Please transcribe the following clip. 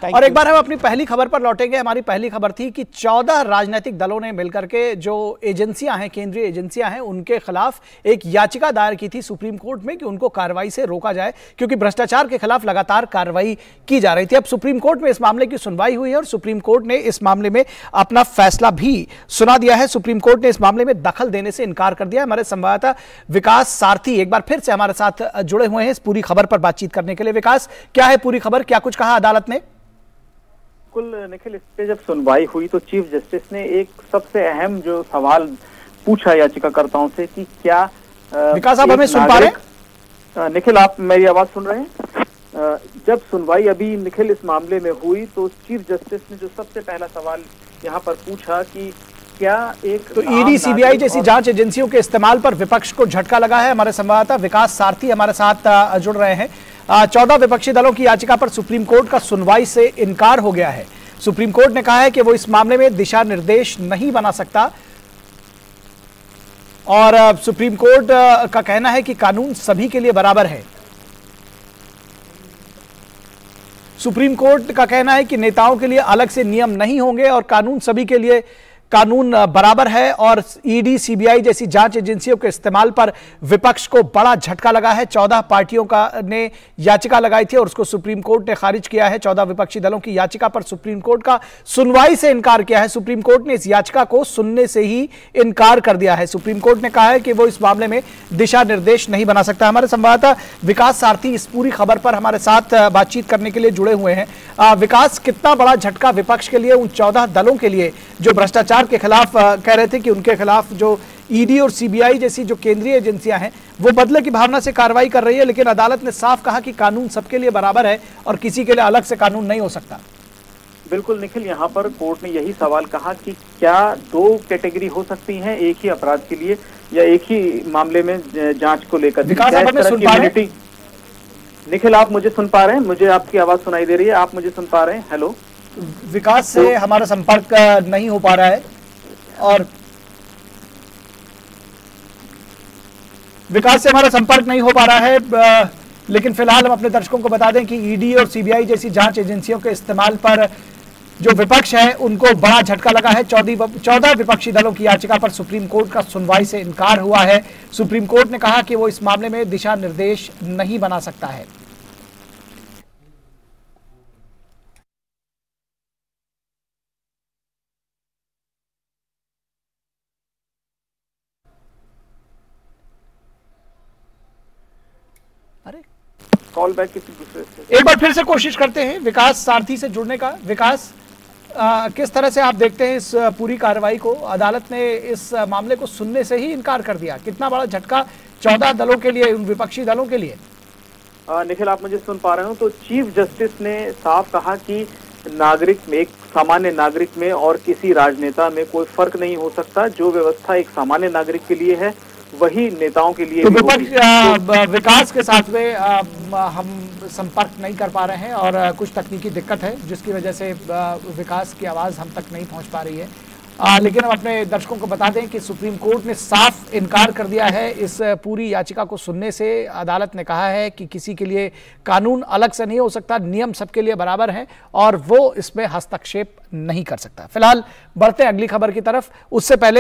और एक बार हम अपनी पहली खबर पर लौटेंगे। हमारी पहली खबर थी कि 14 राजनीतिक दलों ने मिलकर के जो एजेंसियां हैं, केंद्रीय एजेंसियां हैं, उनके खिलाफ एक याचिका दायर की थी सुप्रीम कोर्ट में कि उनको कार्रवाई से रोका जाए, क्योंकि भ्रष्टाचार के खिलाफ लगातार कार्रवाई की जा रही थी। अब सुप्रीम कोर्ट में इस मामले की सुनवाई हुई है और सुप्रीम कोर्ट ने इस मामले में अपना फैसला भी सुना दिया है। सुप्रीम कोर्ट ने इस मामले में दखल देने से इनकार कर दिया। हमारे संवाददाता विकास सारथी एक बार फिर से हमारे साथ जुड़े हुए हैं इस पूरी खबर पर बातचीत करने के लिए। विकास, क्या है पूरी खबर, क्या कुछ कहा अदालत ने? कुल निखिल, इस पे जब सुनवाई हुई तो चीफ जस्टिस ने एक सबसे अहम जो सवाल पूछा याचिकाकर्ताओं से कि क्या विकास आप हमें सुन पा रहे हैं? निखिल, आप मेरी आवाज सुन रहे हैं? जब सुनवाई अभी निखिल इस मामले में हुई तो चीफ जस्टिस ने जो सबसे पहला सवाल यहाँ पर पूछा कि क्या एक तो ईडी सीबीआई जैसी जांच एजेंसियों के इस्तेमाल पर विपक्ष को झटका लगा है। हमारे संवाददाता विकास सारथी हमारे साथ जुड़ रहे हैं। 14 विपक्षी दलों की याचिका पर सुप्रीम कोर्ट का सुनवाई से इनकार हो गया है। सुप्रीम कोर्ट ने कहा है कि वो इस मामले में दिशा निर्देश नहीं बना सकता और सुप्रीम कोर्ट का कहना है कि कानून सभी के लिए बराबर है। सुप्रीम कोर्ट का कहना है कि नेताओं के लिए अलग से नियम नहीं होंगे और कानून सभी के लिए कानून बराबर है। और ईडी सीबीआई जैसी जांच एजेंसियों के इस्तेमाल पर विपक्ष को बड़ा झटका लगा है। 14 पार्टियों ने याचिका लगाई थी और उसको सुप्रीम कोर्ट ने खारिज किया है। 14 विपक्षी दलों की याचिका पर सुप्रीम कोर्ट का सुनवाई से इनकार किया है। सुप्रीम कोर्ट ने इस याचिका को सुनने से ही इनकार कर दिया है। सुप्रीम कोर्ट ने कहा है कि वो इस मामले में दिशा निर्देश नहीं बना सकता। हमारे संवाददाता विकास सारथी इस पूरी खबर पर हमारे साथ बातचीत करने के लिए जुड़े हुए हैं। विकास, कितना बड़ा झटका विपक्ष के लिए, उन 14 दलों के लिए जो भ्रष्टाचार के खिलाफ कह रहे थे कि उनके खिलाफ जो ईडी और सीबीआई जैसी जो केंद्रीय एजेंसियां हैं वो बदले की भावना से कार्रवाई कर रही है, लेकिन अदालत ने साफ कहा कि कानून सबके लिए बराबर है और किसी के लिए अलग से कानून नहीं हो सकता। बिल्कुल निखिल, यहाँ पर कोर्ट ने यही सवाल कहा कि क्या 2 कैटेगरी हो सकती हैं एक ही अपराध के लिए या एक ही मामले में जांच को लेकर। निखिल, आप मुझे सुन पा रहे हैं? मुझे आपकी आवाज सुनाई दे रही है, आप मुझे सुन पा रहे हैं? हेलो विकास से हमारा संपर्क नहीं हो पा रहा है और विकास से हमारा संपर्क नहीं हो पा रहा है, लेकिन फिलहाल हम अपने दर्शकों को बता दें कि ईडी और सीबीआई जैसी जांच एजेंसियों के इस्तेमाल पर जो विपक्ष है उनको बड़ा झटका लगा है। 14 विपक्षी दलों की याचिका पर सुप्रीम कोर्ट का सुनवाई से इनकार हुआ है। सुप्रीम कोर्ट ने कहा कि वो इस मामले में दिशा निर्देश नहीं बना सकता है। अरे कॉल बैक किसी दूसरे से एक बार फिर से कोशिश करते हैं विकास सारथी से जुड़ने का। विकास, किस तरह से आप देखते हैं इस पूरी कार्रवाई को? अदालत ने इस मामले को सुनने से ही इनकार कर दिया, कितना बड़ा झटका 14 दलों के लिए, उन विपक्षी दलों के लिए? निखिल, आप मुझे सुन पा रहे हो? तो चीफ जस्टिस ने साफ कहा कि नागरिक में, एक सामान्य नागरिक में और किसी राजनेता में कोई फर्क नहीं हो सकता। जो व्यवस्था एक सामान्य नागरिक के लिए है वही नेताओं के लिए। तो विकास के साथ में हम संपर्क नहीं कर पा रहे हैं और कुछ तकनीकी दिक्कत है जिसकी वजह से विकास की आवाज़ हम तक नहीं पहुंच पा रही है। लेकिन हम अपने दर्शकों को बता दें कि सुप्रीम कोर्ट ने साफ इनकार कर दिया है इस पूरी याचिका को सुनने से। अदालत ने कहा है कि किसी के लिए कानून अलग से नहीं हो सकता, नियम सबके लिए बराबर हैं और वो इसमें हस्तक्षेप नहीं कर सकता। फिलहाल बढ़ते हैं अगली खबर की तरफ। उससे पहले